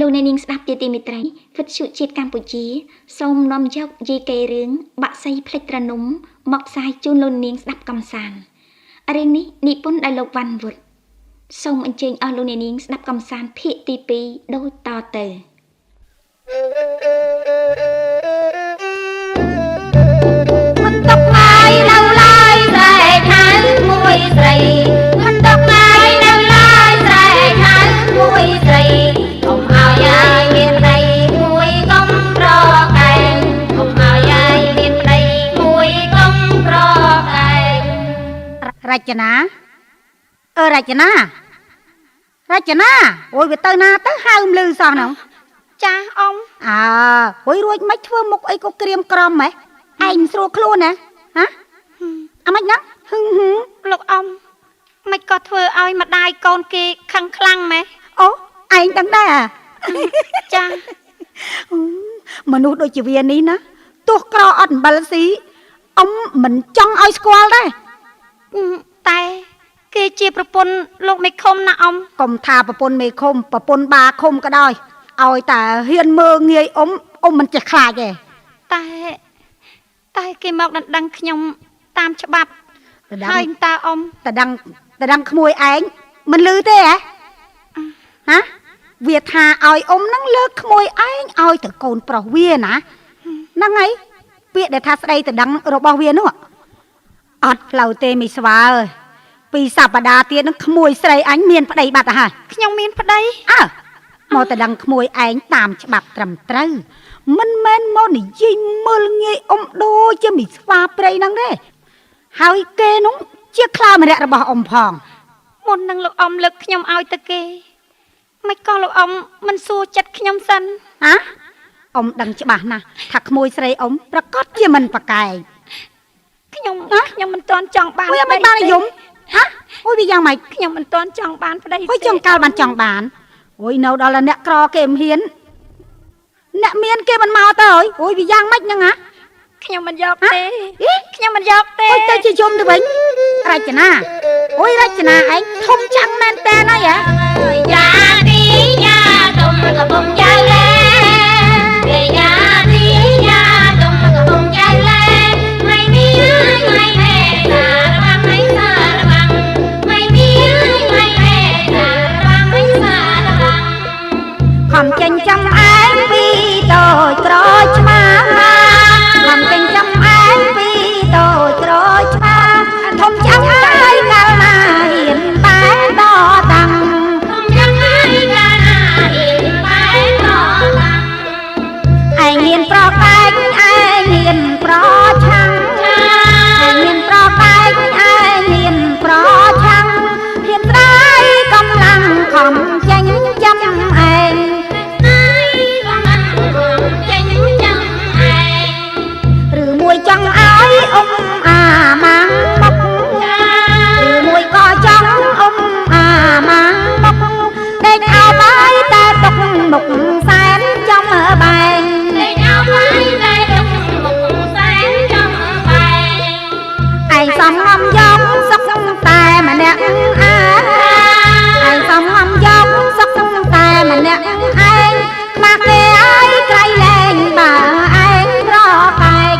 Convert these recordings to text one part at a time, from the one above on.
លោកអ្នកនាងស្ដាប់ជាទីមេត្រីវិទ្យុជាតិកម្ពុជាសូមនាំយកយាយកេរឿងបាក់សីផ្លេចត្រនំមកផ្សាយជូនលោកនាងស្ដាប់កំសាន្តរឿងនេះនិពន្ធដោយលោកវ៉ាន់វុតសូមអញ្ជើញអស់លោកអ្នកនាងស្ដាប់កំសាន្តភាគទី2ដូចតទៅមិនຕົកឡើយនៅឡើយស្រែខាងមួយស្រីមិនຕົកឡើយនៅឡើយស្រែខាងមួយស្រីកុំឲ្យយាយមានប្តីមួយកុំប្រកែងកុំឲ្យយាយមានប្តីមួយកុំប្រកែងរចនារចនាអូយវាទៅណាទៅហៅមលឺសោះហ្នឹងចាអ៊ំអូយរួចមិនធ្វើមុខអីក៏ក្រៀមក្រំហ៎ឯងស្រួលខ្លួនណាហ៎អាម៉េចណាលោកអ៊ំមិនក៏ធ្វើឲ្យម្ដាយកូនគេខឹងខ្លាំងម៉េះអូឯងដឹងដែរចាមនុស្សដូចជាវានេះណាទោះក្រអត់អំបិលស៊ីអ៊ំមិនចង់ឲ្យស្គាល់ដែរតែគេជាប្រពន្ធលោកមេឃុំណាអ៊ំកុំថាប្រពន្ធមេឃុំប្រពន្ធបាឃុំក៏ដោយឲ្យតែហ៊ានមើងងាយអ៊ំមិនចេះខ្លាចទេតែគេមកដណ្ដឹងខ្ញុំតាមច្បាប់ហើយតើអ៊ំតដឹងក្មួយឯងមិនលឺទេហ៎ហាវាថាឲ្យអ៊ំនឹងលើកក្មួយឯងឲ្យទៅកូនប្រុសវាណាហ្នឹងហើយពាក្យដែលថាស្ដីតដឹងរបស់វានោះអត់ផ្លូវទេមីស្វាអើយពីសប្តាហ៍ទៀតនឹងក្មួយស្រីអញមានប្តីបាត់ទៅហើយខ្ញុំមានប្តីមកតែដឹងក្មួយឯងតាមច្បាប់ត្រឹមត្រូវមិនមែនមកនិយាយមើលងាយអ៊ំដូចជាមីស្វាព្រៃហ្នឹងទេហើយគេនោះជាខ្លាម្នាក់របស់អ៊ំផងមុននឹងលោកអ៊ំលើកខ្ញុំឲ្យទៅគេមិនក៏លោកអ៊ំមិនសួរចិត្តខ្ញុំសិនអ៊ំដឹងច្បាស់ណាស់ថាក្មួយស្រីអ៊ំប្រកាសជាមិនប្រកែកខ្ញុំមិនទាន់ចង់បានវាមិនបានយំអូយវាយ៉ាងម៉េចខ្ញុំមិនទាន់ចង់បានប្តីអូយចង់កាលបានចង់បានអូយនៅដល់អ្នកក្រគេមិនហ៊ានអ្នកមានគេមិនមកទៅអូយវាយ៉ាងម៉េចហ្នឹងខ្ញុំមិនយកទេខ្ញុំមិនយកទេអូយទៅជាយំទៅវិញរចនាអូយរចនាឯងធំចាំងមែនតើណាយ៉ាទីយ៉ាទុំកំពុងចៅលែយ៉ាទីយ៉ាទុំកំពុងចៅលែไม่มีไม่แม่สาระวังไม่สาระวังไม่มีไม่แม่สาระวังไม่สาระวังខំចិញ្ចឹមឯងពីតូចក្រោយឆ្មាខំចិញ្ចឹមឯងពីតូចក្រោយឆ្មាធំចាំហើយកាលណាហ៊ានបែរតតាំងធំចាំហើយកាលណាហ៊ានបែរតតាំងឯងហ៊ានប្រកែកឯងហ៊ានប្រឆាំងឯងហ៊ានប្រកែកឯងហ៊ានប្រឆាំងហ៊ានស្ដាយកម្លាំងខំចេញចាំឯងឬមួយចង់ឲ្យអ៊ំអាម៉ាំងមកឬមួយក៏ចង់អ៊ំអាម៉ាំងមកដេកអោបាយតែទុកមុខសែនចំបែងដេកអោបាយតែទុកមុខសែនចំបែងឯងសំងំយកសុកតែម្នាក់ឯងសំងំយកសុកតែម្នាក់ឯងខ្មាស់គេឲ្យក្រៃលែងបើឯងប្រកែក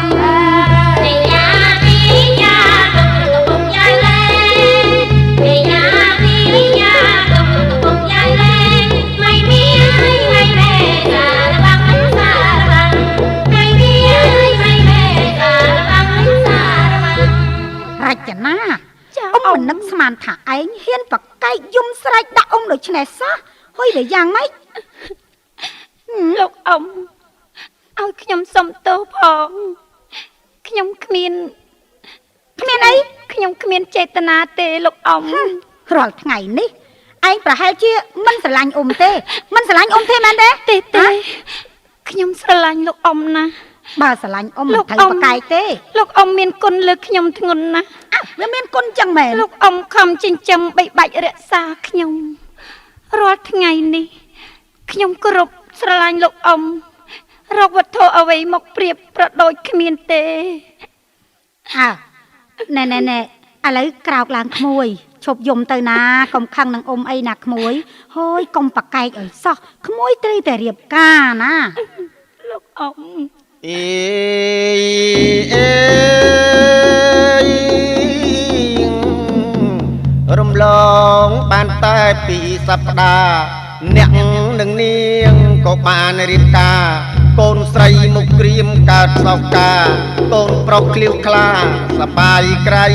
រចនាអ៊ំមិននឹកស្មានថាឯងហ៊ានប្រកែកយំស្រែកដាក់អ៊ំដូច្នេះសោះហុយវាយ៉ាងម៉េចលោកអ៊ំឲ្យខ្ញុំសុំទោសផងខ្ញុំគ្មានអីខ្ញុំគ្មានចេតនាទេលោកអ៊ំរាល់ថ្ងៃនេះឯងប្រហែលជាមិនស្រឡាញ់អ៊ំទេមិនស្រឡាញ់អ៊ំទេមែនទេខ្ញុំស្រឡាញ់លោកអ៊ំណាស់បើស្រឡាញ់អ៊ំមិនត្រូវប្រកែកទេលោកអ៊ំមានគុណលើខ្ញុំធ្ងន់ណាស់វាមានគុណចឹងមែនលោកអ៊ំខំចិញ្ចឹមបីបាច់រក្សាខ្ញុំរាល់ថ្ងៃនេះខ្ញុំគោរពស្រឡាញ់លោកអ៊ំរកវត្ថុអ្វីមកប្រៀបប្រដូចគ្មានទេណែ ឥឡូវក្រោកឡើងក្មួយឈប់យំទៅណាកុំខឹងនឹងអ៊ំអីណាក្មួយហូយកុំប្រកែកឲ្យសោះក្មួយត្រូវតែរៀបការណាលោកអ៊ំអេអេរំលងបានតែពីសប្តាហ៍អ្នកនឹងនាងក៏បានរៀបការកូនស្រីមុខក្រៀមកើតសោកការកូនប្រុសឃ្លាវខ្លាសបាយក្រៃ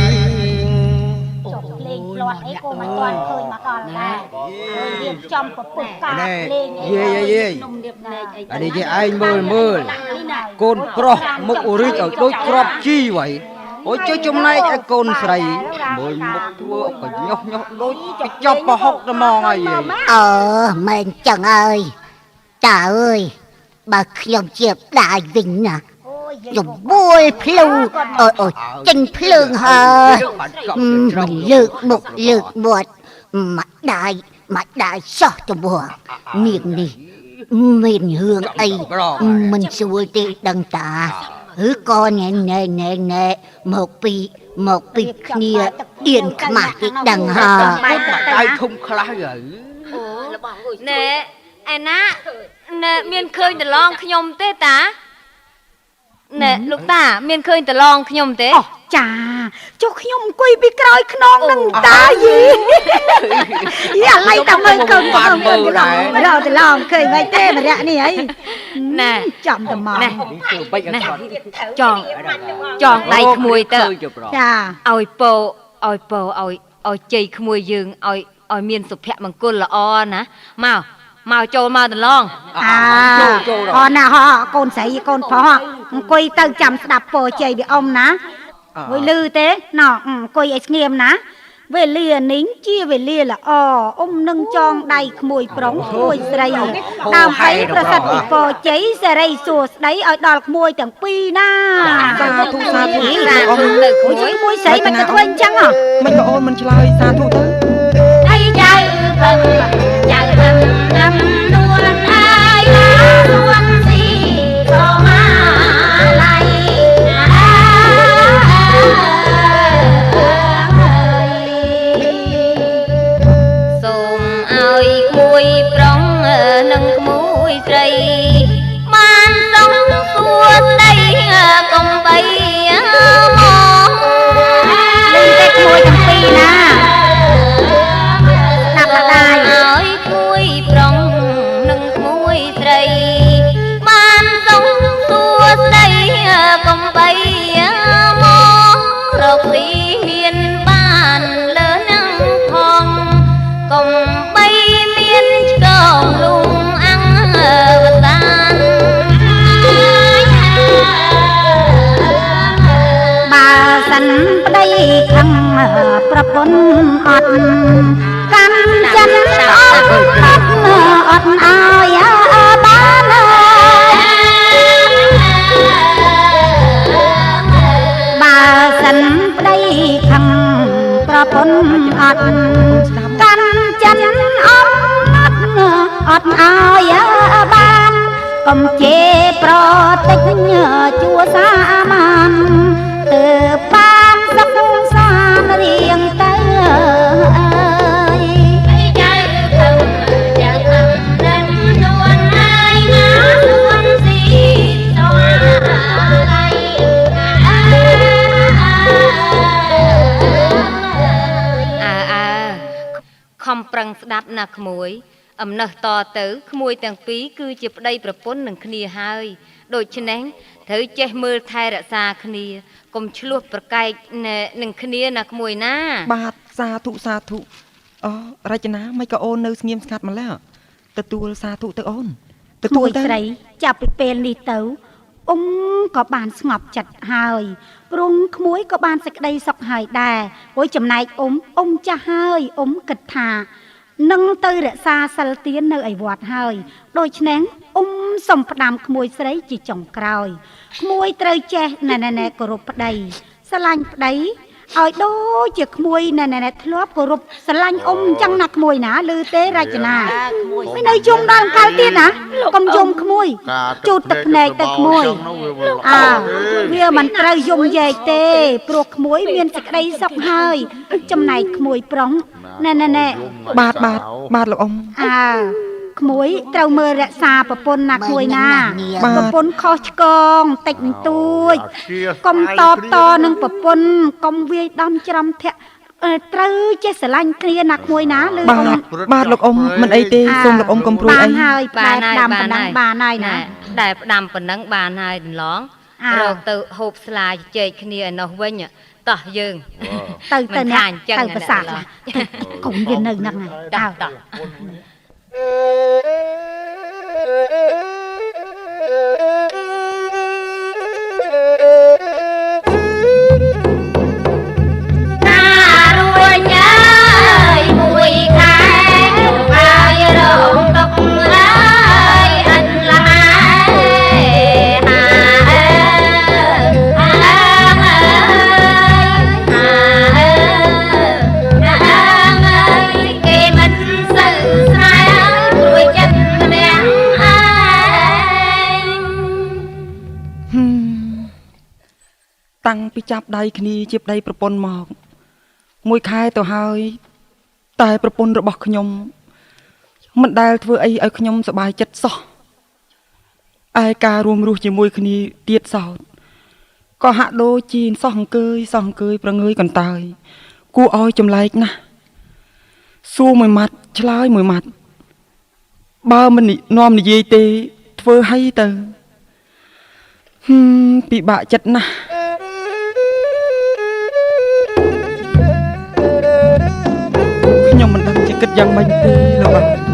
ចុះលេងផ្លាត់អីក៏មិនទាន់ឃើញមកដល់ដែរហើយរៀបចំប្រពុតការលេងយេនំរៀបលេងអីអានេះគេឯងមើលកូនប្រុសមុខអូរីកឲ្យដូចក្របជីវ៉ៃអូយជួយចំណែកឲ្យកូនស្រីមើលមុខធ្វើក៏ញុះដូចចប់ប្រហុកតែហ្មងហើយមិនចឹងអើយតាអើយបើខ្ញុំជាដាយវិញណាយបួលភ្លូអូយចេញភ្លើងហើយមិនលើកមុខលើកមាត់មកដាយសោះទៅបងនាងនេះមានរឿងអីមិនស្រួលទេដឹងតាក៏ណែមកពីគ្នាអៀនខ្មាស់ទីដឹងហើយដៃធំខ្លះហើយណែឯណាណែមានឃើញតឡងខ្ញុំទេតាណែលោកតាមានឃើញតឡងខ្ញុំទេអូចាចុះខ្ញុំអង្គុយពីក្រោយខ្នងនឹងតាយីឥឡូវតាមើលកូនបានមើលដែររកតឡងឃើញមិនទេម្នាក់នេះអីណែចាំតែមកណែចងដៃក្មួយទៅចាឲ្យពោឲ្យជ័យក្មួយយើងឲ្យមានសុភមង្គលល្អណាមកចូលមកតឡងអូណាហោកូនស្រីកូនប្រុសអង្គុយទៅចាំស្ដាប់ពោជ័យពីអ៊ំណាហួយលឺទេណោអង្គុយឲ្យស្ងៀមណាវេលានេះជាវេលាល្អអ៊ំនឹងចងដៃក្មួយប្រុសក្មួយស្រីដើម្បីប្រសិទ្ធពីពោជ័យសេរីសួស្ដីឲ្យដល់ក្មួយទាំងពីរណាសាធុទៅក្មួយស្រីមិនទៅធ្វើអញ្ចឹងហ៎មិនក៏អូនមិនឆ្លើយសាធុទៅអីចៅពឹងចៅពឹងnămនួនអាយឡានួនស៊ីក៏មកឡៃសូមឲ្យក្មួយប្រុងនិងក្មួយស្រីបានសុំសួស្ដីកុំបីមកលីតែក្មួយទាំងពីរណាឲ្យក្មួយប្រុងនិងក្មួយស្រីបានសុំសួស្ដីកុំបីមករកទីមានបានលើនឹងផងកុំបីមានឆ្កងលុងអង្គវតានបើសិនប្តីខឹងប្រពន្ធអត់កាន់ចិនអត់ឲ្យបានបើសិនប្តីខឹងប្រពន្ធអត់កាន់ចិនអត់ឲ្យបានកុំជេរប្រតិចជួសាមានទើបបានសុខសាន្តរៀងទៅខំប្រឹងស្ដាប់ណាក្មួយអំណះតទៅក្មួយទាំងពីរគឺជាប្តីប្រពន្ធនឹងគ្នាហើយដូច្នេះត្រូវចេះមើលថែរក្សាគ្នាកុំឆ្លោះប្រកែកនឹងគ្នាណាក្មួយណាបាទសាធុអូរចនាមិនក៏អូននៅស្ងៀមស្ងាត់ម្ល៉េះទទួលសាធុទៅអូនទទួលទៅស្រីចាប់ពីពេលនេះទៅអ៊ំក៏បានស្ងប់ចិត្តហើយព្រមក្មួយក៏បានសេចក្តីសុខហើយដែរព្រោះចំណែកអ៊ំចាស់ហើយអ៊ំគិតថានឹងទៅរក្សាសិលទាននៅឯវត្តហើយដូច្នេះអ៊ំសូមផ្ដាំក្មួយស្រីជាចុងក្រោយក្មួយត្រូវចេះណែគោរពប្តីស្រឡាញ់ប្តី ឲ្យដូចជាក្មួយណែធ្លាប់គោរពស្រឡាញ់អ៊ំអញ្ចឹងណាក្មួយណាឮទេរចនាមិននៅយំដល់កាលទៀតណាកុំយំក្មួយជូតទឹកភ្នែកទៅក្មួយវាមិនត្រូវយំយែកទេព្រោះក្មួយមានសេចក្តីសុខហើយចំណែកក្មួយប្រុងណែបាទលោកអ៊ំក្មួយត្រូវមើលរក្សាប្រពន្ធណាក្មួយណាប្រពន្ធខុសឆ្គងតិចបន្តួចកុំតបតនឹងប្រពន្ធកុំវាយដំច្រំធាក់ត្រូវចេះស្រឡាញ់គ្នាណាក្មួយណាឬបាទលោកអ៊ំមិនអីទេសូមលោកអ៊ំកុំព្រួយអីបានហើយបានដាំប៉ុណ្ណឹងបានហើយណាដែលផ្ដាំប៉ុណ្ណឹងបានហើយដន្លងរកទៅហូបស្លាជជែកគ្នាឯនោះវិញតោះយើងទៅអ្នកទៅប្រសាទកុំវានៅហ្នឹងតោះតាំងពីចាប់ដៃគ្នាជាប្តីប្រពន្ធមកមួយខែទៅហើយតែប្រពន្ធរបស់ខ្ញុំមិនដែលធ្វើអីឲ្យខ្ញុំសប្បាយចិត្តសោះឯការរួមរស់ជាមួយគ្នាទៀតសោតក៏ហាក់ដូចជាសោះអង្គើយប្រងើយកន្តើយគួរឲ្យចម្លែកណាស់សួរមួយម៉ាត់ឆ្លើយមួយម៉ាត់បើមិននាំនិយាយទេធ្វើឲ្យទៅពិបាកចិត្តណាស់ខ្ញុំមិនដឹងជាគិតយ៉ាងម៉េចទេលោកបាទ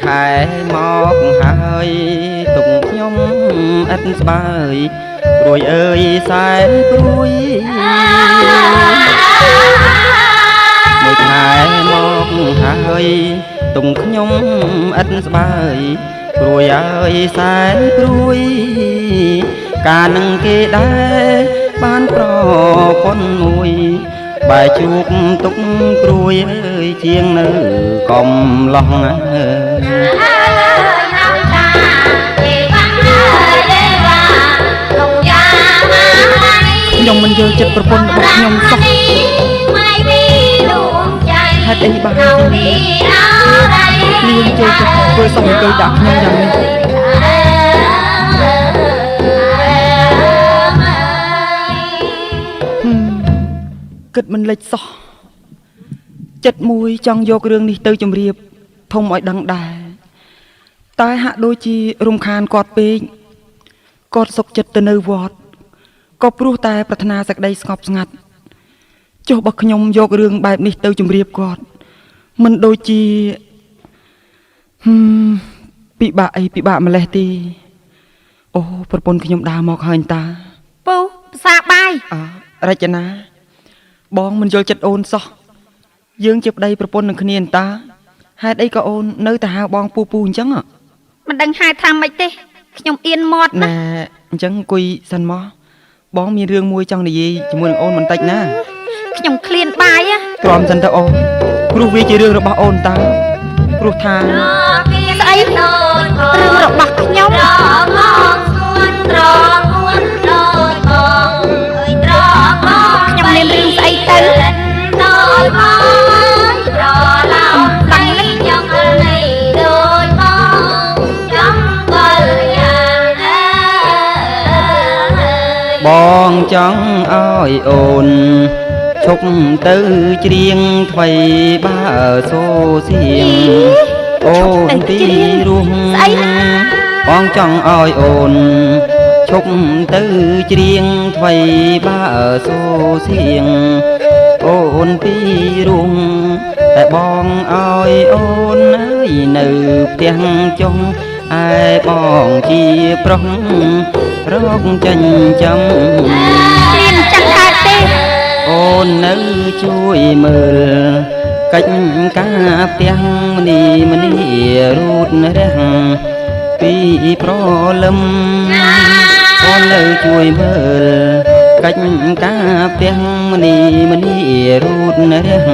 ខែមកហើយទុកខ្ញុំឥតស្បើយព្រួយអើយសែនព្រួយមួយខែមកហើយទុកខ្ញុំឥតស្បើយព្រួយអើយសែនព្រួយកាលនឹងគេដែរបានប្រពន្ធមួយបែរជួបទុកព្រួយអើយជាងនៅកំឡោះខ្ញុំមិនយល់ចិត្តប្រពន្ធរបស់ខ្ញុំសោះហេតុអីបាននាងចូលចិត្តធ្វើសោះអង្គុយដាក់ខ្ញុំយ៉ាងនេះគិតមិនលេចសោះចិត្តមួយចង់យករឿងនេះទៅជម្រាបធំឲ្យដឹងដែរតែហាក់ដូចជារំខានគាត់ពេកគាត់សុខចិត្តទៅនៅវត្តក៏ព្រោះតែប្រាថ្នាសេចក្តីស្ងប់ស្ងាត់ចុះបើខ្ញុំយករឿងបែបនេះទៅជម្រាបគាត់មិនដូចជាពិបាកម្លេះទេអូប្រពន្ធខ្ញុំដើរមកហើយតាពូភាសាបាយរចនាបងមិនយល់ចិត្តអូនសោះយើងជាប្តីប្រពន្ធនឹងគ្នាតាហេតុអីក៏អូននៅតែហៅបងពូអញ្ចឹងមិនដឹងហេតុថាម៉េចទេខ្ញុំអៀនមាត់ណាអញ្ចឹងអង្គុយសិនមកបងមានរឿងមួយចង់និយាយជាមួយនឹងអូនបន្តិចណាខ្ញុំឃ្លានបាយទ្រាំសិនទៅអូនព្រោះវាជារឿងរបស់អូនតាព្រោះថាស្អីរឿងរបស់ខ្ញុំខ្ញុំមានរឿងស្អីទៅបងចង់ឲ្យអូនឈប់ទៅច្រៀងថ្មីបើសូសៀងអូនទីរស់បងចង់ឲ្យអូនឈប់ទៅច្រៀងថ្មីបើសូសៀង អូនពីរុងតែបងឲ្យអូនអើយនៅផ្ទះចុងឯបងជាប្រុសរកចិញ្ចឹមមានចាក់កើតទេអូននៅជួយមើលកិច្ចការផ្ទះមនីរូតរះពីប្រលឹមអូននៅជួយមើលកិច្ចការផ្ទះមនីរូតរះ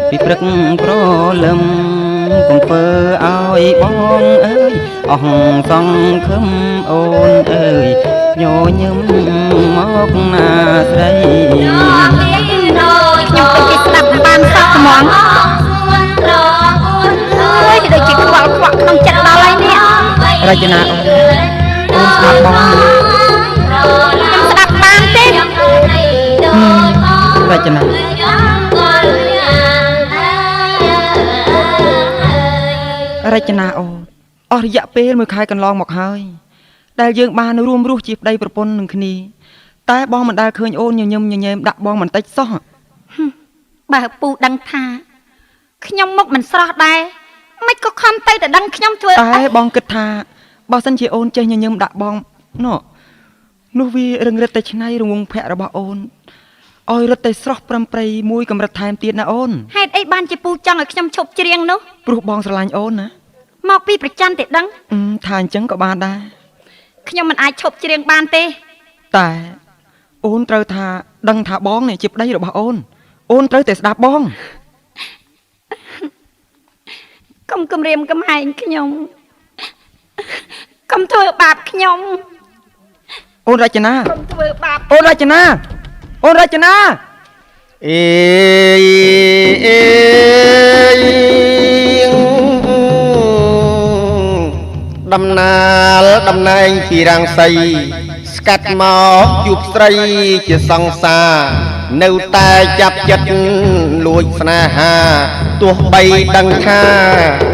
ពីព្រឹកប្រលឹមកុំធ្វើឲ្យបងអើយអស់សង្ឃឹមអូនអើយញញឹមមកណាស្រីខ្ញុំទៅគេស្ដាប់បានសោះហ្មងអើយដូចជាខ្វល់ខ្វាក់ក្នុងចិត្តដល់ហើយនេះរចនាអូនស្ដាប់បងខ្ញុំស្ដាប់បានទេរចនារចនាអូនអស់រយៈពេល1ខែកន្លងមកហើយដែលយើងបានរួមរស់ជាប្តីប្រពន្ធនឹងគ្នាតែបងមិនដែលឃើញអូនញញឹមញញែមដាក់បងបន្តិចសោះបើពូដឹងថាខ្ញុំមុខមិនស្រស់ដែរមិនក៏ខំទៅតែដឹងខ្ញុំធ្វើតែបងគិតថាបើសិនជាអូនចេះញញឹមដាក់បងនោះវារឹងរិតតែឆ្នៃរងងភ័ក្ររបស់អូនឲ្យរត់តែស្រស់ប្រំប្រៃមួយកម្រិតថែមទៀតណាអូនហេតុអីបានជាពូចង់ឲ្យខ្ញុំឈប់ច្រៀងនោះព្រោះបងស្រឡាញ់អូនណាមកពីប្រច័ណ្ឌទេដឹងថាអញ្ចឹងក៏បានដែរខ្ញុំមិនអាចឈប់ច្រៀងបានទេតែអូនត្រូវថាដឹងថាបងនេះជាប្តីរបស់អូនត្រូវតែស្ដាប់បងកុំគំរាមកំហែងខ្ញុំកុំធ្វើបាបខ្ញុំអូនរចនាកុំធ្វើបាបអូនរចនាអេដំណាលតំណែងពីរាំងសីស្កាត់មកជួបស្រីជាសង្សារនៅតែចាប់ចិត្តលួចស្នេហាទោះបីដឹងថា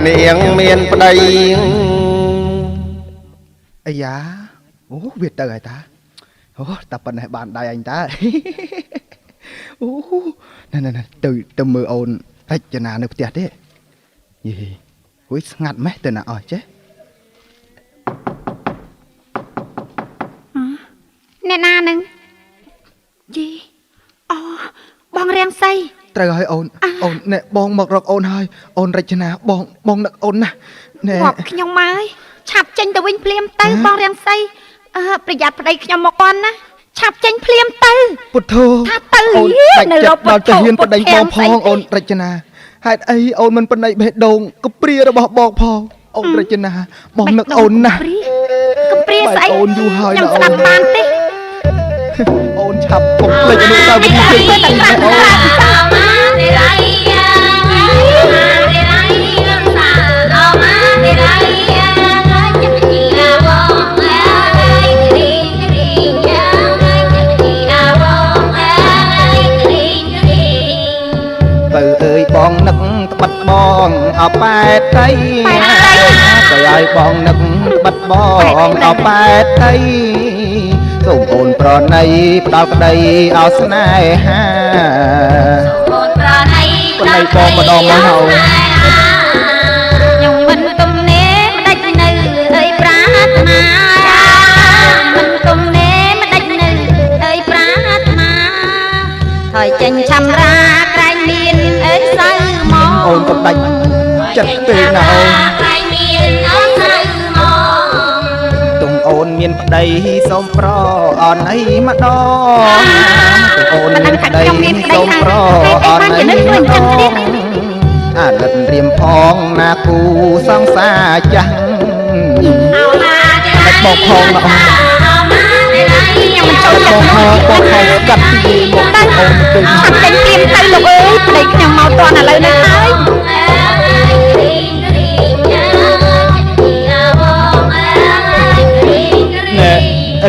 នាងមានប្តីអាយ៉ាអូវាទៅហើយតាអូតែប៉ុណ្ណេះបានដៃអញតាអូណែទៅមើលអូនរចនានៅផ្ទះទេយីហួយស្ងាត់ម៉េះទៅណាអស់ចេះអ្នកណានឹងយីអូបងរាំងសីត្រូវហើយអូនអ្នកបងមករកអូនហើយអូនរចនាបងនឹកអូនណាណែខ្ញុំមកហើយឆាប់ចេញទៅវិញភ្លាមទៅបងរាំងសីប្រយ័ត្នប្តីខ្ញុំមកប៉ុនណាឆាប់ចេញភ្លាមទៅពុទ្ធោថាទៅនៅរកដល់ទៅហ៊ានប្តីបងផងអូនរចនាហេតុអីអូនមិនប្តីបេះដូងកព្រារបស់បងផងអូនរចនាបងនឹកអូនណាកព្រាស្អីអូនយូរហើយខ្ញុំស្ដាប់បានទេអូនឆាប់កុំភ្លេចអនុស្សាវរីយ៍អូនទៅអើយបងនឹកត្បិតបងអប៉ែតទៅឲ្យបងនឹកត្បិតបងអប៉ែតទៅសូមអូនប្រណីផ្ដល់ក្តីឲ្យស្នេហាសូមអូនប្រណីផ្ដល់បងម្ដងមកហើយខ្ញុំមិនទំនេរមិនដាច់នៅអើយប្រាថ្នាមិនទំនេរមិនដាច់នៅអើយប្រាថ្នាហើយចេញឆាំរាក្រែងមានអើយសៅមកអូនក៏ដាច់ចិត្តពេកណាអូនក្រែងមានអើយសៅទុំអូនមានប្តីសូមប្រអនអីម្ដងទុំអូនមានប្តីសូមប្រអនអីម្ដងអាលិតរៀមផងណាគូសង្សារចាស់មិនបងផងណាអូនខ្ញុំមិនចូលចិត្តបងកាត់ពីមកអូនទៅឆាប់ចេញព្រាមទៅលោកអើយប្តីខ្ញុំមកតឥឡូវនេះហើយ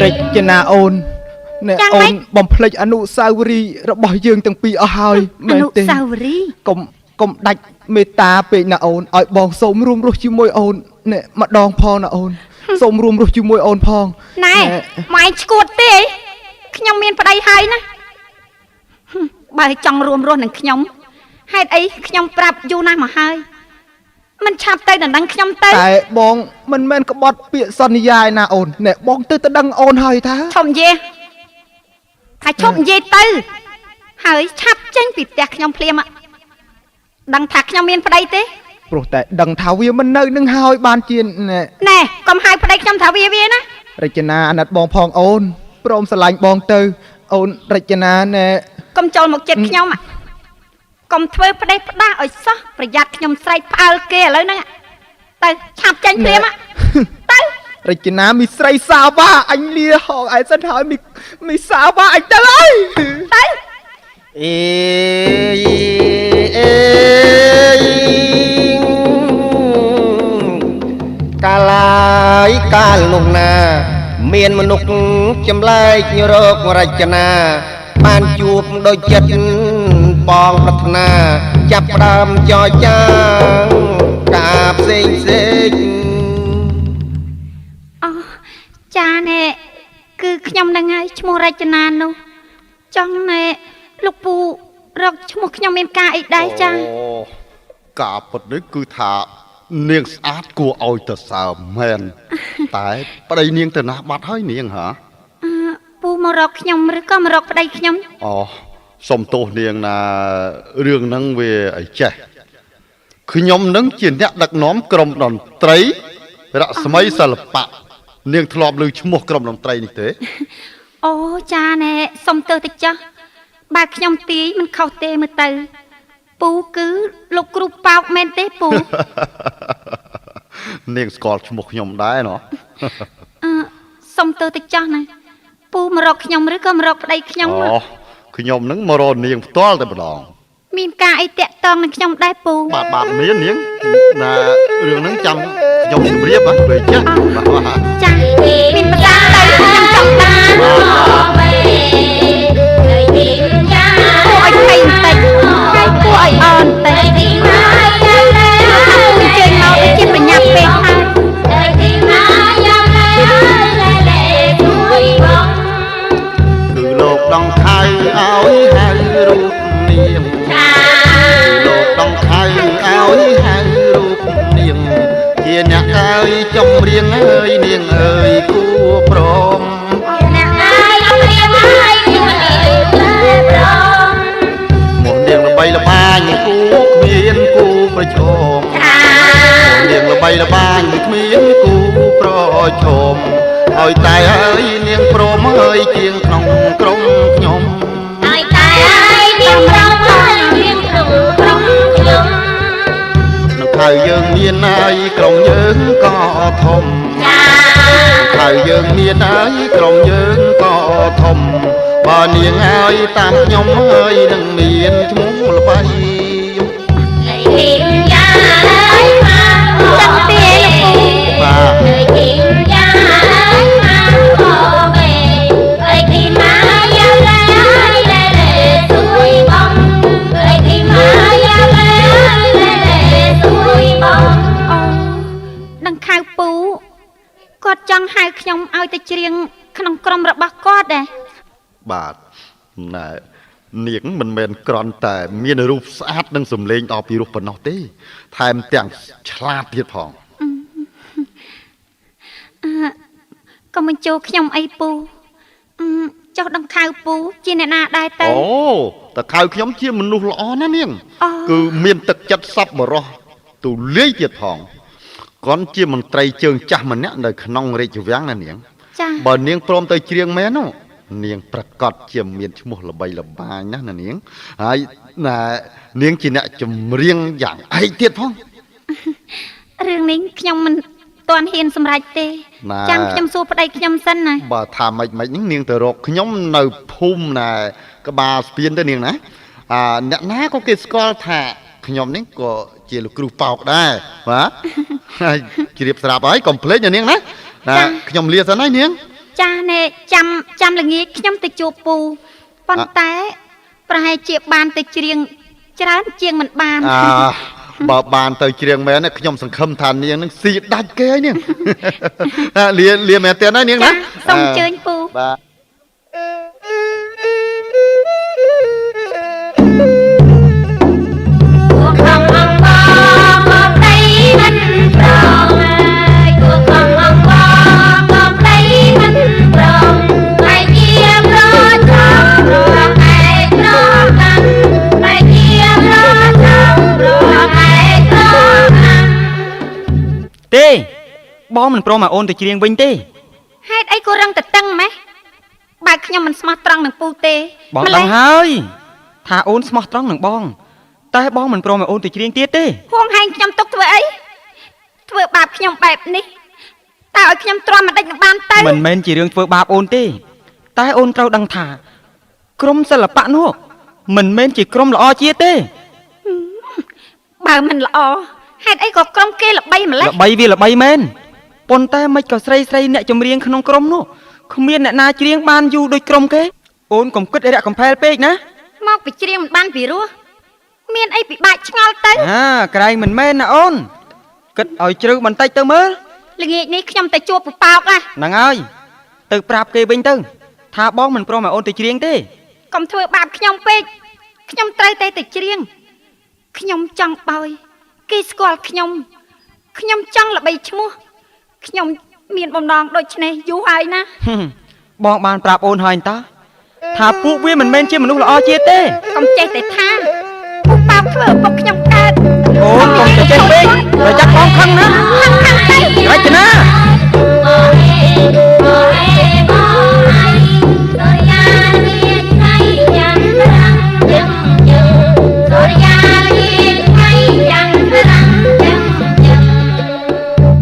រចនាអូនណែអូនបំភ្លេចអនុស្សាវរីយ៍របស់យើងទាំងពីរអស់ហើយមែនទេអនុស្សាវរីយ៍កុំដាច់មេត្តាពេកណាអូនឲ្យបងសូមរួមរស់ជាមួយអូនណែម្ដងផងណាអូនសូមរួមរស់ជាមួយអូនផងណែម៉ែឈួតទេខ្ញុំមានប្តីហើយណា បើចង់រួមរស់នឹងខ្ញុំហេតុអីខ្ញុំប្រាប់យូរណាស់មកហើយមិនឆាប់ទៅដណ្ដឹងខ្ញុំទៅតែបងមិនមែនក្បត់ពាក្យសន្យាឯណាអូនណែបងទៅដឹងអូនហើយថាឈប់និយាយថាឈប់និយាយទៅហើយឆាប់ចេញពីផ្ទះខ្ញុំភ្លាមដឹងថាខ្ញុំមានប្តីទេព្រោះតែដឹងថាវាមិននៅនឹងហើយបានជាណែកុំហៅប្តីខ្ញុំថាវាណារចនាអាណិតបងផងអូនព្រមស្រឡាញ់បងទៅអូនរចនាណែកុំចូលមកចិត្តខ្ញុំកុំធ្វើប្តីផ្ដាស់ឲ្យសោះប្រយ័ត្នខ្ញុំស្រែកផ្អើលគេឥឡូវហ្នឹងទៅឆាប់ចេញព្រាមទៅរចនាមីស្រីសាវ៉ាអញលាហងឯសិនហើយមីសាវ៉ាអញទៅហើយទៅអេកាលាយកាលនោះណាមានមនុស្សចម្លែករករចនាបានជួបដោយចិត្តបងប្រាថ្នាចាប់ផ្ដើមចរចាការផ្សេងអូចាណែគឺខ្ញុំនឹងហើយឈ្មោះរចនានោះចង់ណែលោកពូរកឈ្មោះខ្ញុំមានការអីដែរចាការពិតនេះគឺថានាងស្អាតគួរឲ្យទៅសើមែនតែប្តីនាងទៅណាបាត់ហើយនាងហ៎ពូមករកខ្ញុំឬក៏មករកប្តីខ្ញុំអូសុំទោសនាងណារឿងហ្នឹងវាអីចេះខ្ញុំនឹងជាអ្នកដឹកនាំក្រុមតន្ត្រីរស្មីសិល្បៈនាងធ្លាប់ឮឈ្មោះក្រុមតន្ត្រីនេះទេអូចាណែសុំទោសតិចចុះបើខ្ញុំទាយមិនខុសទេមើលទៅពូគឺលោកគ្រូប៉ោកមែនទេពូនាងស្គាល់ឈ្មោះខ្ញុំដែរណោះសុំទោសតិចចុះណាពូមករកខ្ញុំឬក៏មករកប្តីខ្ញុំអូខ្ញុំនឹងមករកនាងផ្ទាល់តែម្ដងមានការអីតាក់ទងនឹងខ្ញុំដែរពូបាទមាននាងណារឿងហ្នឹងចាំខ្ញុំជម្រាបបាទពេលចាស់ចាមានប្រសាទទៅខ្ញុំចង់ដឹងពូឲ្យភ័យបន្តិចហើយពូឲ្យអន់បន្តិចចេញមកទៅជាប្រញាប់ពេកគឺលោកដងខៅឲ្យហៅរូបនាងលោកដងខៅឲ្យហៅរូបនាងជាអ្នកហើយចំរៀងអើយនាងអើយគួព្រមអ្នកហើយចំរៀងអើយនាងអើយគួព្រមមកនាងល្បីល្បាញគូគ្មានគូប្រឈមនាងល្បីល្បាញគ្មានគូប្រឈមឲ្យតែហើយនាងព្រមហើយជាងក្នុងក្រុមខ្ញុំឲ្យតែហើយនាងព្រមហើយជាងក្នុងក្រុមខ្ញុំនឹងខៅយើងមានហើយក្រុមយើងក៏ធំចាខៅយើងមានហើយក្រុមយើងក៏ធំបើនាងហើយតាមខ្ញុំហើយនឹងមានឈ្មោះល្បីលេងយ៉ាហើយមកចាំទេលោកពូបាទលេងយ៉ាហើយមកអូអេទីមកយ៉ាលែទួយបងអេទីមកយ៉ាលែទួយបងអូដឹងខៅពូគាត់ចង់ហៅខ្ញុំឲ្យទៅច្រៀងក្នុងក្រុមរបស់គាត់ដែរបាទណែនាងមិនមែនគ្រាន់តែមានរូបស្អាតនិងសម្លេងដ៏ពីរោះប៉ុណ្ណោះទេថែមទាំងឆ្លាតទៀតផងកុំបញ្ចូលខ្ញុំអីពូចុះដង្ខៅពូជាអ្នកណាដែរទៅអូតើខៅខ្ញុំជាមនុស្សល្អណាស់នាងគឺមានទឹកចិត្តសប្បុរសទូលាយទៀតផងគាត់ជាមន្ត្រីជើងចាស់ម្នាក់នៅក្នុងរាជវាំងណានាងចា៎បើនាងព្រមទៅច្រៀងមែននាងប្រកាសជាមានឈ្មោះល្បីល្បាញណាស់ណានាងហើយនាងជាអ្នកចម្រៀងយ៉ាងឯកទៀតផងរឿងនេះខ្ញុំមិនទាន់ហ៊ានសម្រេចទេចាំខ្ញុំសួរប្តីខ្ញុំសិនណាបើថាម៉េចហ្នឹងនាងទៅរកខ្ញុំនៅភូមិណាក្បាលស្ពានទៅនាងណាអ្នកណាក៏គេស្គាល់ថាខ្ញុំនេះក៏ជាលោកគ្រូប៉ោកដែរបាទហើយជ្រាបស្រាប់ហើយកុំភ្លេចនាងណាខ្ញុំលាសិនហើយនាងចាណែចាំល្ងាចខ្ញុំទៅជួបពូប៉ុន្តែប្រហែលជាបានទៅច្រៀងច្រើនជាងមិនបានបើបានទៅច្រៀងមែនខ្ញុំសង្ឃឹមថានាងនឹងស៊ីដាច់គេហើយនាងលាមែនទេណានាងណាសូមអញ្ជើញពូបាទ បងមិនព្រមឲ្យអូនទៅច្រៀងវិញទេ ហេតុអីក៏រឹងតតឹងម៉េះបើខ្ញុំមិនស្មោះត្រង់នឹងពូទេ បងដឹងហើយថាអូនស្មោះត្រង់នឹងបងតែបងមិនព្រមឲ្យអូនទៅច្រៀងទៀតទេ ហួងហែងខ្ញុំទុកធ្វើអីធ្វើបាបខ្ញុំបែបនេះតើឲ្យខ្ញុំទ្រាំមិនដេចនឹងបានទៅ មិនមែនជារឿងធ្វើបាបអូនទេតែអូនត្រូវដឹងថាក្រុមសិល្បៈនោះមិនមែនជាក្រុមល្អជាទេ បើមិនល្អហេតុអីក៏ក្រុមគេល្បីម្ល៉េះ ល្បីវាល្បីមែនប៉ុន្តែមិនក៏ស្រីអ្នកចម្រៀងក្នុងក្រុមនោះគ្មានអ្នកណាច្រៀងបានយូរដូចក្រុមគេអូនកុំគិតរាក់កំផែលពេកណា មកពីច្រៀងមិនបានពីរោះមានអីពិបាកឆ្ងល់ទៅ ក្រែងមិនមែនណាអូនគិតឲ្យជ្រៅបន្តិចទៅមើល ល្ងាចនេះខ្ញុំទៅជួបពប៉ោកហ្នឹងហើយទៅប្រាប់គេវិញទៅថាបងមិនព្រមឲ្យអូនទៅច្រៀងទេ កុំធ្វើបាបខ្ញុំពេកខ្ញុំត្រូវតែទៅច្រៀងខ្ញុំចង់បោយគេស្គាល់ខ្ញុំចង់ល្បីឈ្មោះខ្ញុំមានបំណងដូចនេះយូរហើយណា បងបានប្រាប់អូនហើយតើថាពួកវាមិនមែនជាមនុស្សល្អជាទេ កុំចេះតែថាពូប៉ោកធ្វើឪពុកខ្ញុំកើត អូនកុំចេះពេកតែចាក់បងខឹងណារចនា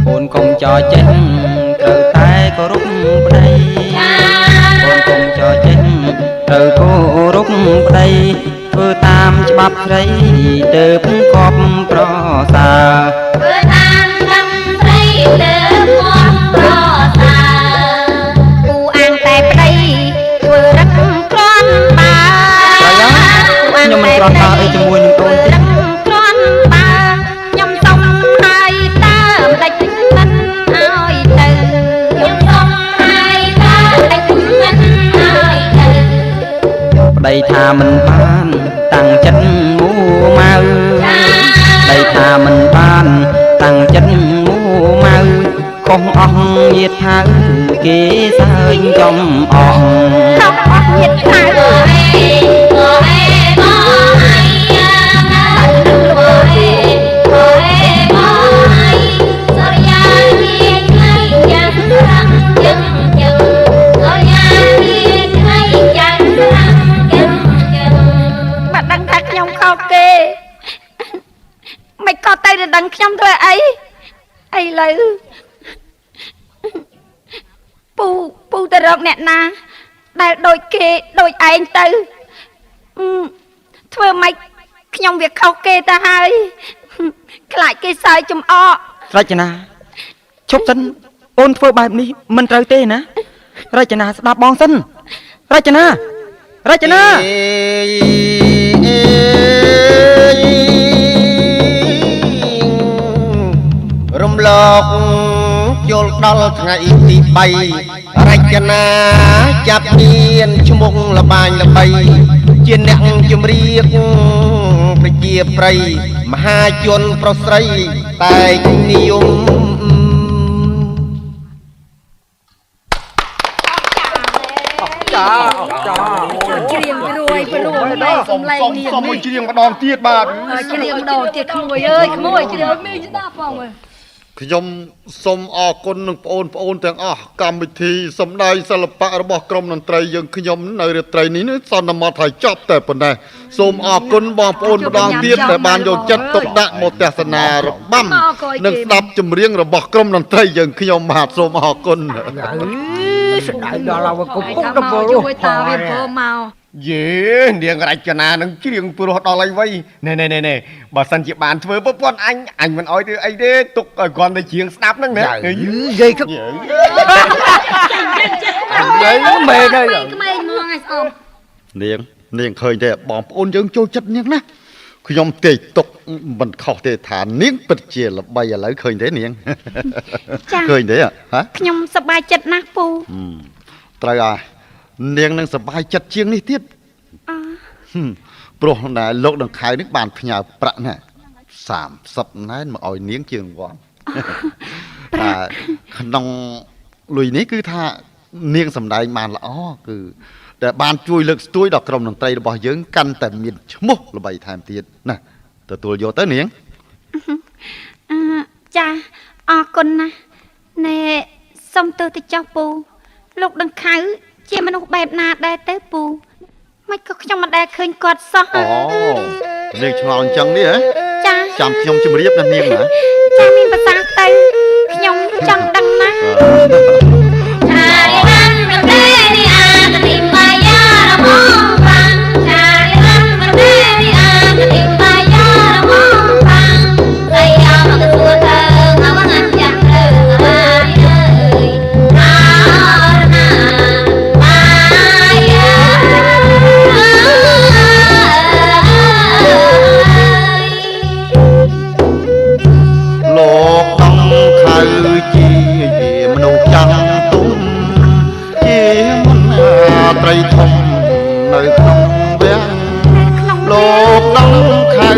អូនកុំចោលចេះត្រូវតែគោរពប្តីអូនកុំចោលចេះត្រូវគោរពប្តីធ្វើតាមច្បាប់ស្រីទើបគប់ប្រសើរ ធ្វើតាមច្បាប់ស្រីទើបគប់ប្រសើរ ពូអាងតែប្តីធ្វើរឹកគ្រាន់បើ ខ្ញុំមិនគ្រាន់បើអីជាមួយនឹងអូនទេ គ្រាន់បើខ្ញុំសុំហើយតើមិនដេចមិនឲ្យទៅ ខ្ញុំសុំហើយតើមិនឲ្យទៅ ប្តីថាមិនបានតាំងចិត្តមួម៉ៅប្តីថាមិនបានតាំងចិត្តមួម៉ៅខុសអស់ញាតហៅគេសើញចំអស់ ខុសអស់ញាតហៅ បាត់ដឹងថាខ្ញុំខុសគេមិនក៏ទៅដឹងខ្ញុំធ្វើអីឥឡូវពូទៅរកអ្នកណាដែលដូចគេដូចឯងទៅធ្វើម៉េចខ្ញុំវាខុសគេទៅហើយខ្លាចគេសើចចំអករ ចនាឈប់សិនអូនធ្វើបែបនេះមិនត្រូវទេណារចនាស្ដាប់បងសិនរចនា រំលកចូលដល់ថ្ងៃទី3រចនាចាប់មានឈ្មោះលបាញល្បីជាអ្នកជំរាបប្រជាប្រិយមហាជនប្រុសស្រីតែនិយម ច្រៀងព្រួយសំឡេងនេះសុំមួយច្រៀងម្ដងទៀតបាទច្រៀងម្ដងទៀតក្មួយអើយក្មួយច្រៀងមីស្ដាប់ផងមើល ខ្ញុំសូមអរគុណនឹងបងប្អូនទាំងអស់កម្មវិធីសម្ដែងសិល្បៈរបស់ក្រុមតន្ត្រីយើងខ្ញុំនៅរាត្រីនេះសន្មតឲ្យចប់តែប៉ុណ្ណេះសូមអរគុណបងប្អូនម្ដងទៀតដែលបានយកចិត្តទុកដាក់មកទស្សនារបាំនិងស្ដាប់ចម្រៀងរបស់ក្រុមតន្ត្រីយើងខ្ញុំបាទសូមអរគុណ ស្ដាយដល់ឲ្យកំពុងទៅព្រោះជួយតាវាព្រមមក យេនាងរចនានឹងច្រៀងព្រោះដល់អីវៃណែបើសិនជាបានធ្វើប្រពន្ធអញមិនអោយធ្វើអីទេទុកឲ្យគាត់ទៅច្រៀងស្ដាប់ហ្នឹងណានិយាយគឹកនិយាយមែនហើយក្មេងមកឲ្យស្អប់នាងឃើញទេបងប្អូនយើងចូលចិត្តនាងណាខ្ញុំទេទុកមិនខុសទេថានាងពិតជាល្បីឥឡូវឃើញទេនាងឃើញទេហ៎ខ្ញុំសប្បាយចិត្តណាស់ពូ ត្រូវហើយនាងនឹងសប្បាយចិត្តជាងនេះទៀតព្រោះតែលោកដង្ខៅនេះបានផ្ញើប្រាក់ណា30ណែនមកឲ្យនាងជាងវ៉ាន់ក្នុងលុយនេះគឺថានាងសម្ដែងបានល្អគឺដែលបានជួយលើកស្ទួយដល់ក្រុមតន្ត្រីរបស់យើងកាន់តែមានឈ្មោះល្បីថែមទៀតណាទទួលយកទៅនាង ចាអរគុណណាស់ ណែសុំទៅចុះពូលោកដង្ខៅជាមនុស្សបែបណាដែរទៅពូមិនក៏ខ្ញុំមិនដែលឃើញគាត់សោះអូនាងឆ្ងល់អញ្ចឹងនេះហ៎ ចា ចាំខ្ញុំជម្រាបណានាងណា ចាមានប្រសាទៅខ្ញុំចង់ដឹងណាស់ លោកต้องខៅជាមនុស្សចាំទុំជាមន្ត្រីធំនៅក្នុងវាំងលោកต้องខៅ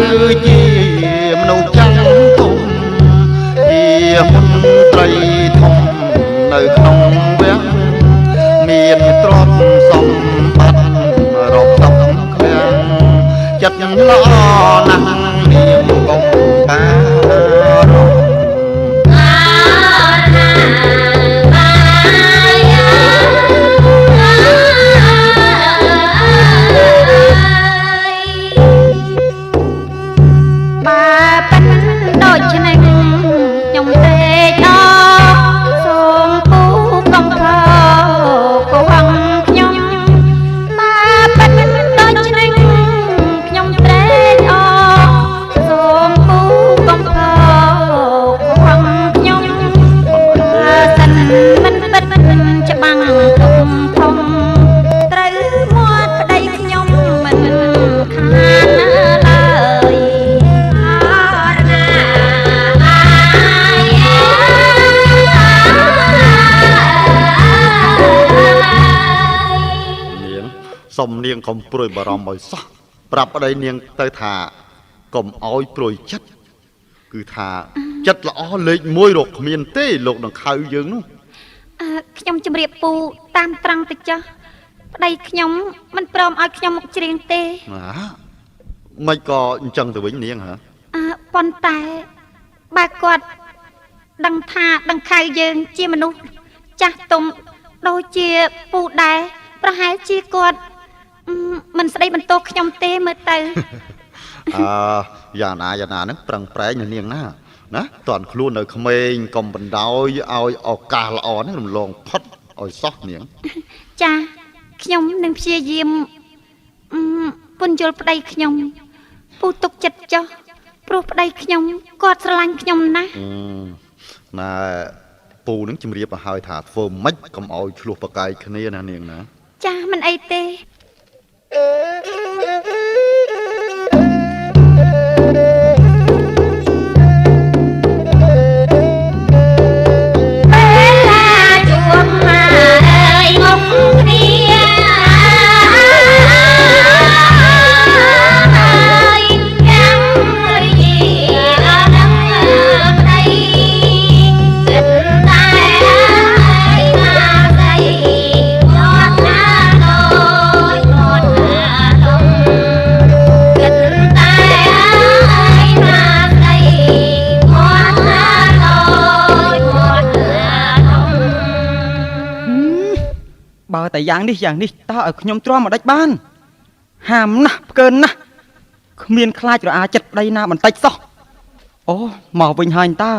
ជាមនុស្សចាំទុំជាមន្ត្រីធំនៅក្នុងវាំងមានទ្រព្យសម្បត្តិរាប់សំខ្លាំងចិត្តល្អណាស់នាងកុំបារម្ភ សុំនាងកុំព្រួយបារម្ភឲ្យសោះប្រាប់ប្តីនាងទៅថាកុំឲ្យព្រួយចិត្តគឺថាចិត្តល្អលេខ1រកគ្មានទេលោកដង្ខៅយើងនោះខ្ញុំជម្រាបពូតាមត្រង់ទៅចុះប្តីខ្ញុំមិនព្រមឲ្យខ្ញុំមកច្រៀងទេមិនក៏អញ្ចឹងទៅវិញនាងហ៎ប៉ុន្តែបើគាត់ដឹងថាដង្ខៅយើងជាមនុស្សចាស់ទុំដូចជាពូដែរប្រហែលជាគាត់មិនស្ដីបន្ទោសខ្ញុំទេមើលទៅយ៉ាងណាហ្នឹងប្រឹងប្រែងនាងណាតន់ខ្លួននៅក្មេងកុំបណ្ដោយឲ្យឱកាសល្អហ្នឹងរំលងផុតឲ្យសោះនាងចាខ្ញុំនឹងព្យាយាមពន្យល់ប្តីខ្ញុំពូទុកចិត្តចុះព្រោះប្តីខ្ញុំគាត់ស្រឡាញ់ខ្ញុំណាស់ណែពូនឹងជម្រាបឲ្យហើយថាធ្វើម៉េចកុំឲ្យឆ្លោះប្រកែកគ្នាណានាងណាចាមិនអីទេបើតែយ៉ាងនេះតើឲ្យខ្ញុំទ្រាំមកដេចបានហាមណាស់ផ្កើនណាស់គ្មានខ្លាចរអាចិត្តប្តីណាបន្តិចសោះអូមកវិញហើយតើ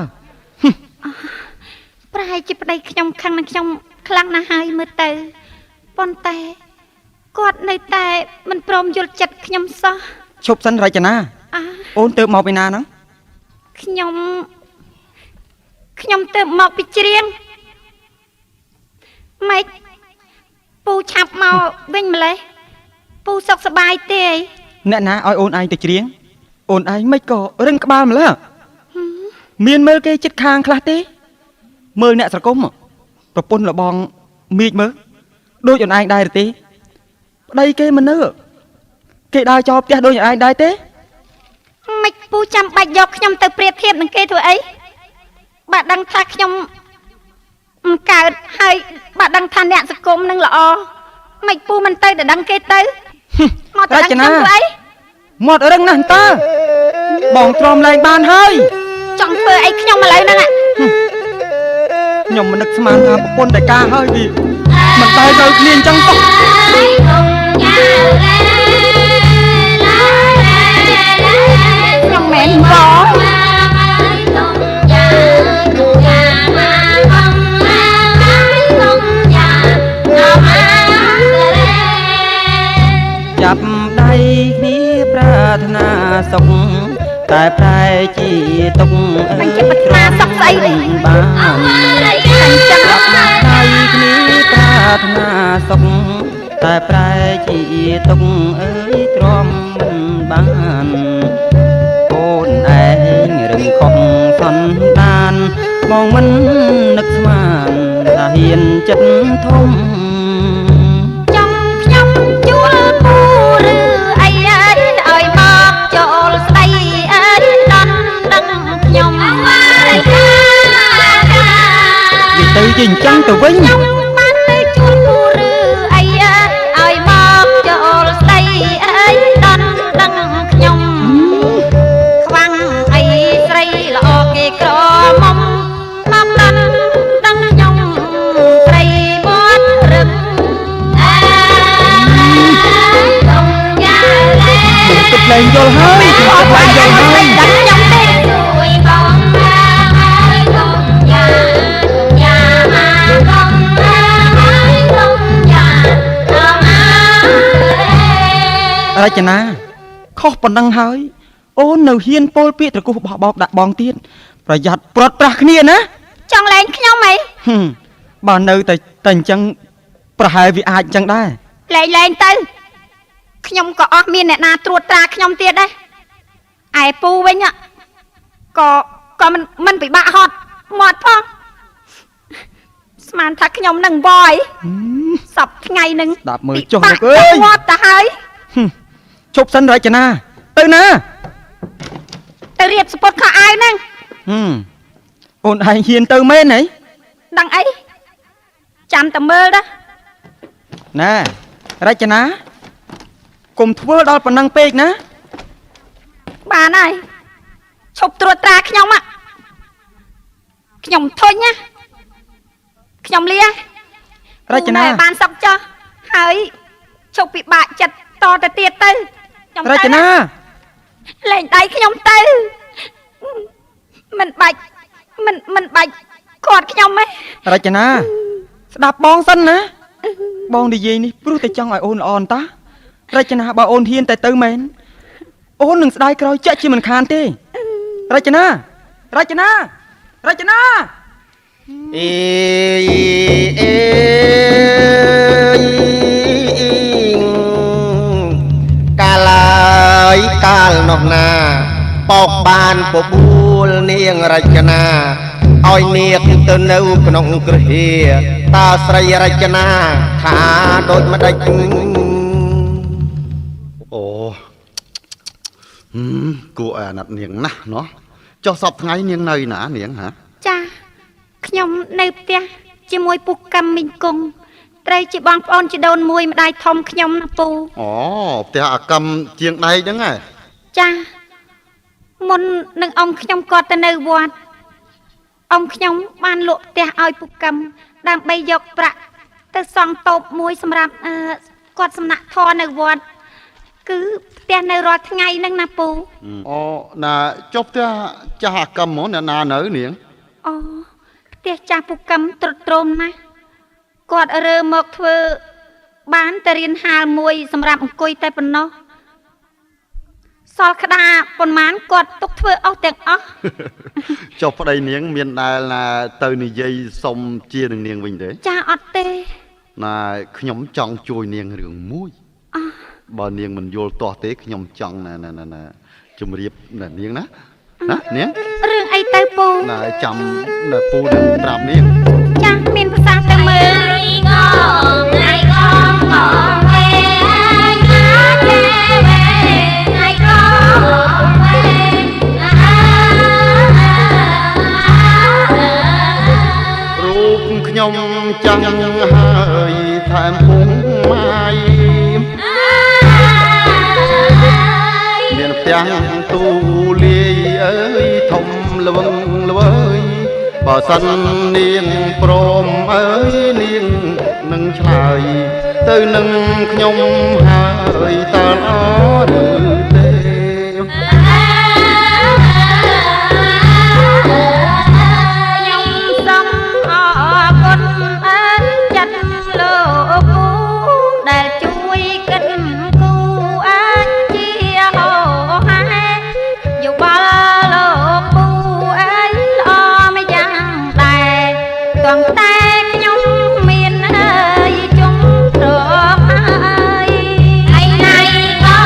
ប្រហែលជាប្តីខ្ញុំខឹងនឹងខ្ញុំខ្លាំងណាស់ហើយមើលទៅប៉ុន្តែគាត់នៅតែមិនព្រមយល់ចិត្តខ្ញុំសោះឈប់សិនរចនាអូនទៅមកពីណាហ្នឹងខ្ញុំទៅមកពីច្រៀងម៉េចពូឆាប់មកវិញម្លេះពូសុខសប្បាយទេអ្នកណាឲ្យអូនឯងទៅច្រៀងអូនឯងមិនក៏រឹងក្បាលម្ល៉េះមានមើលគេចិត្តខាងខ្លះទេមើលអ្នកស្រគុំប្រពន្ធលបងមីកមើលដូចអូនឯងដែរទេប្តីគេមិននៅគេដើរចោលផ្ទះដូចអូនឯងដែរទេមិនពូចាំបាច់យកខ្ញុំទៅប្រៀបធៀបនឹងគេធ្វើអីបើដឹងថាខ្ញុំមិនកើតហើយបើដឹងថាអ្នកសង្គមនឹងល្អមិនពូមិនទៅតែដឹងគេទៅមកតែដឹងខ្ញុំធ្វើអីមាត់រឹងណាស់តើបងទ្រាំលែងបានហើយចង់ធ្វើអីខ្ញុំឥឡូវហ្នឹង ខ្ញុំមិននឹកស្មានថាប្រពន្ធតែការហើយវាមិនតែទៅគ្នាអញ្ចឹងសោះខ្ញុំមែនបងចាប់ដៃគ្នាប្រាថ្នាសុខតែប្រែជាទុកមិនជាប្រាថ្នាសុខស្អីនេះបានអញ្ចឹងចាប់ដៃគ្នាប្រាថ្នាសុខតែប្រែជាទុកអើយទ្រាំមិនបានអូនឯងរឹងខំសន្តានមកមិននឹកស្មានថាហ៊ានចិត្តធំទៅជាអញ្ចឹងទៅវិញខ្ញុំបានទៅជួលគូឬអីឲ្យមកចូលស្ដីអីដល់ដឹងខ្ញុំខ្វាំងអីស្រីល្អគេក្រមុំមកដល់ដឹងខ្ញុំស្រីបត់រឹងកុំយ៉ាឡេគិតលែងយល់ហើយគិតលែងយល់ហើយដឹងខ្ញុំទេជួយបងរចនាខុសប៉ុណ្ណឹងហើយអូននៅហ៊ានពោលពាក្យត្រគោះបោះបោកដាក់បងទៀតប្រយ័ត្នព្រាត់ប្រាសគ្នាណាចង់លែងខ្ញុំអីបើនៅតែអញ្ចឹងប្រហែលវាអាចអញ្ចឹងដែរលែងទៅខ្ញុំក៏អស់មានអ្នកណាត្រួតត្រាខ្ញុំទៀតដែរឯពូវិញក៏មិនពិបាកហត់មាត់ផងស្មានថាខ្ញុំនឹងវយសពថ្ងៃនឹងដាក់មើលចុះលោកអើយមាត់ទៅហើយជប់សិនរចនាទៅណាទៅរៀបសពុតខោអាវហ្នឹងអូនឯងហ៊ានទៅមែនហីដឹងអីចាំតែមើលណាណែរចនាកុំធ្វើដល់ប៉ុណ្ណឹងពេកណាបានហើយឈប់ត្រួតត្រាខ្ញុំខ្ញុំធុញណាខ្ញុំលារចនាបានសក់ចោះហើយឈប់ពិបាកចិត្តតទៅទៀតទៅខ្ញុំរចនាលែងដៃខ្ញុំទៅមិនបាច់គាត់ខ្ញុំទេរចនាស្ដាប់បងសិនណាបងនិយាយនេះព្រោះតែចង់ឲ្យអូនល្អអន្តរចនាបើអូនហ៊ានតែទៅមែនអូននឹងស្ដាយក្រោយចាក់ជាមិនខានទេរចនាអេកាលហើយកាលនោះណាបោកបានពបួលនាងរចនាឲ្យនាងទៅនៅក្នុងក្រហិតាស្រីរចនាថាដូចម្ដេចអូគួរអាណិតនាងណាស់ណោះចុះសពថ្ងៃនាងនៅណានាងហ៎ចាខ្ញុំនៅផ្ទះជាមួយពុកកម្មមីងគង់ត្រូវជាបងប្អូនជីដូនមួយម្ដាយធំខ្ញុំណាពូអូផ្ទះអាកម្មជាងដៃហ្នឹងហ៎ចាមុននឹងអ៊ំខ្ញុំគាត់ទៅនៅវត្តអ៊ំខ្ញុំបានលក់ផ្ទះឲ្យពុកកម្មដើម្បីយកប្រាក់ទៅសង់តូបមួយសម្រាប់គាត់សំណាក់ធរនៅវត្តគឺផ្ទះនៅរាល់ថ្ងៃហ្នឹងណាពូអូណាចុះផ្ទះចាស់អាកម្មហ្មងអ្នកណានៅនាងអូផ្ទះចាស់ពុកកម្មត្រុតត្រោមណាស់គាត់រើមកធ្វើបានតែរៀនហាលមួយសម្រាប់អង្គុយតែប៉ុណ្ណោះសល់ក្តារប៉ុន្មានគាត់ទុកធ្វើអស់ទាំងអស់ចុះប្តីនាងមានដែលណាទៅនិយាយសុំជានឹងនាងវិញទេចាអត់ទេណាខ្ញុំចង់ជួយនាងរឿងមួយបើនាងមិនយល់ទាស់ទេខ្ញុំចង់ណាជំរាបនាងណានាងរឿងអីទៅពូណាចាំណាពូនឹងប្រាប់នាងចាមានភាសាទៅមើលរូបខ្ញុំចាំងហើយថែមពុងម៉ាយមានផ្ទះទូលាយអើយធំល្វឹងល្វើយបើ បើសិននាងព្រមអើយនាងនឹងឆ្លើយទៅនឹងខ្ញុំហើយតើល្អឬទេខ្ញុំសូមអរគុណអើនចិត្តលោកគូដែលជួយកិនគូអាចជាហោហែយោបល់លោកគូអើយល្អម្យ៉ាងដែរទងតែខ្ញុំមានហើយជុំត្រកហើយថ្ងៃណាក៏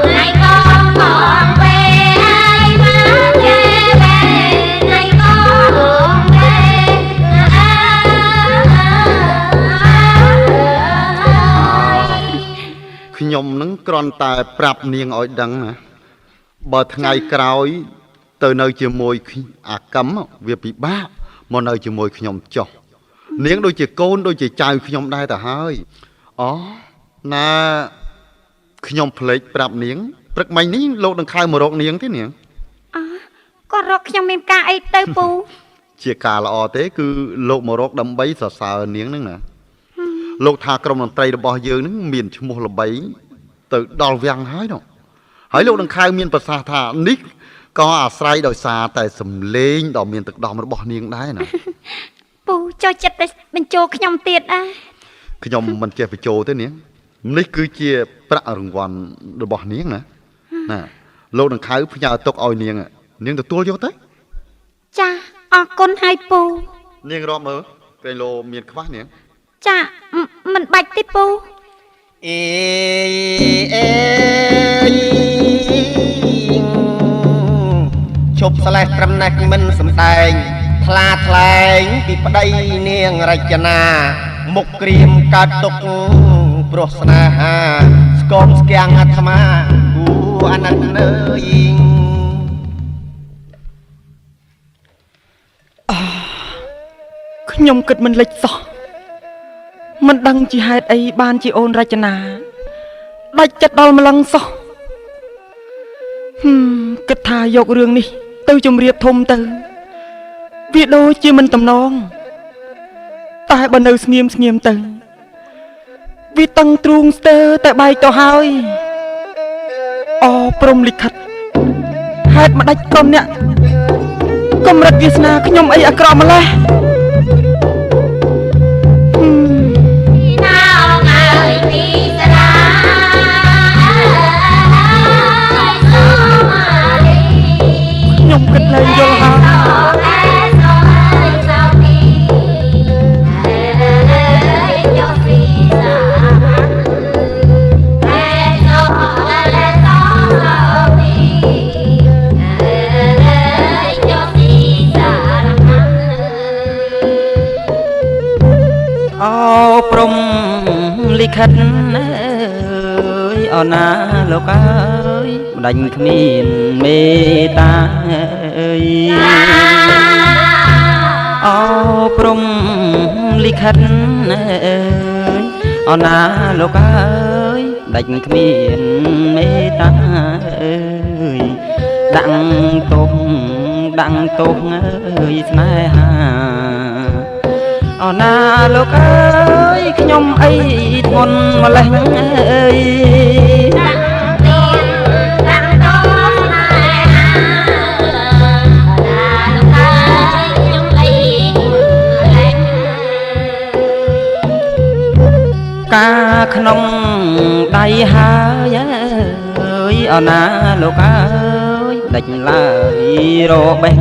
ថ្ងៃក៏មកពេលហើយមកចេពេលថ្ងៃក៏ពេលខ្ញុំនឹងគ្រាន់តែប្រាប់នាងឲ្យដឹងណាបើថ្ងៃក្រោយទៅនៅជាមួយអាកម្មវាពិបាកមកនៅជាមួយខ្ញុំចុះនាងដូចជាកូនដូចជាចៅខ្ញុំដែរទៅហើយអូណាខ្ញុំភ្លេចប្រាប់នាងព្រឹកមិញនេះលោកនឹងខៅមករកនាងទេនាងគាត់រកខ្ញុំមានការអីទៅពូជាការល្អទេគឺលោកមករកដើម្បីសរសើរនាងហ្នឹងណាលោកថាក្រុមតន្ត្រីរបស់យើងហ្នឹងមានឈ្មោះល្បីទៅដល់វាំងហើយនោះហើយលោកនឹងខៅមានប្រសាសន៍ថានេះក៏អាស្រ័យដោយសារតែសម្លេងដ៏មានទឹកដំរបស់នាងដែរណាពូចូលចិត្តតែបញ្ចូលខ្ញុំទៀតខ្ញុំមិនចេះបញ្ចូលទេនាងនេះគឺជាប្រាក់រង្វាន់របស់នាងណាលោកនឹងខៅផ្ញើទុកឲ្យនាងទទួលយកទៅចាអរគុណហើយពូនាងរាប់មើលពេលលោមានខ្វះនាងចាមិនបាច់ទេពូអេជប់ស្លេះត្រឹមណាស់មិនសំដែងថ្លាថ្លែងពីប្តីនាងរចនាមុខក្រៀមកើតទុកព្រោះស្នេហាស្គមស្គាំងអាត្មាគូអាណិតនៅយីងខ្ញុំគិតមិនលិចសោះមិនដឹងជាហេតុអីបានជាអូនរចនាដាច់ចិត្តដល់ម្លឹងសោះគិតថាយករឿងនេះទៅជម្រាបធំទៅវាដូចជាមិនតំណងតែបើនៅស្ងៀមទៅវាតឹងទ្រូងស្ទើរតែបែកទៅហើយអព្រំលិខិតហេតុម្ដេចកុំអ្នកកម្រិតវាសនាខ្ញុំអីអាក្រក់ម្លេះខ្ញុំគិតលែងយល់ហើយព្រំលិខិតអើយអូនណាលោកអើយម្ដេចគ្មានមេត្តាអើយអូព្រំលិខិតអើយអូនណាលោកអើយម្ដេចគ្មានមេត្តាអើយដាក់ទុកអើយស្នេហាអូនណាលោកអើយខ្ញុំអីធ្ងន់ម្លេះអើយការក្នុងដៃហើយអើយអូនណាលោកអើយដាច់ឡើយរបេះ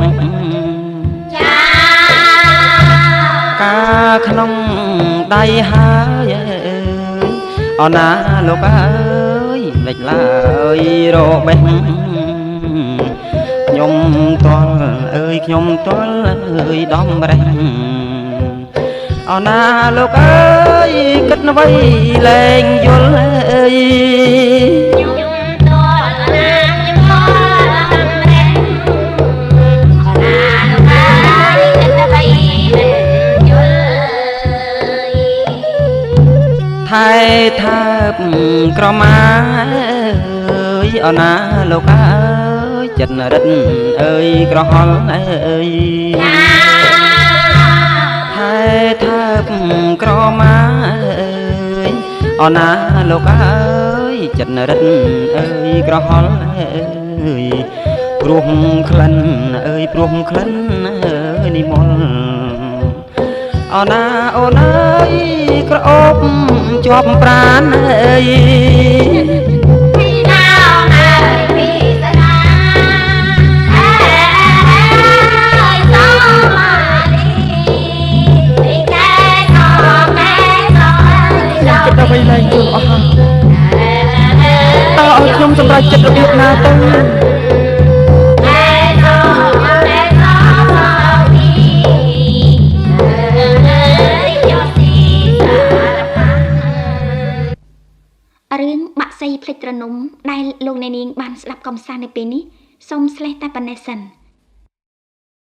ការក្នុងដៃហើយអូនណាលោកអើយដាច់ឡើយរបេះខ្ញុំតល់អើយខ្ញុំតល់អើយដំរេះអូនណាលោកអើយគិតអ្វីលែងយល់អើយថែថាបក្រមាអើយអូនណាលោកអើយចិត្តរិតអើយក្រហល់អើយ ថាបក្រមាអើយអូនណាលោកអើយចិត្តរិតអើយក្រហល់អើយព្រោះក្លិនអើយព្រោះក្លិនអើយនិមលអូនណាអូនអើយក្រអូបជាប់ប្រាណអើយចិត្តអ្វីឡើងជឿអស់ហើយតើឲ្យខ្ញុំសម្រេចចិត្តរបៀបណាទៅរឿងបាក់សីភ្លេចត្រនំដែលលោកអ្នកនាងបានស្ដាប់កំសាន្តនៅពេលនេះសូមស្លេះតែប៉ុណ្ណេះសិន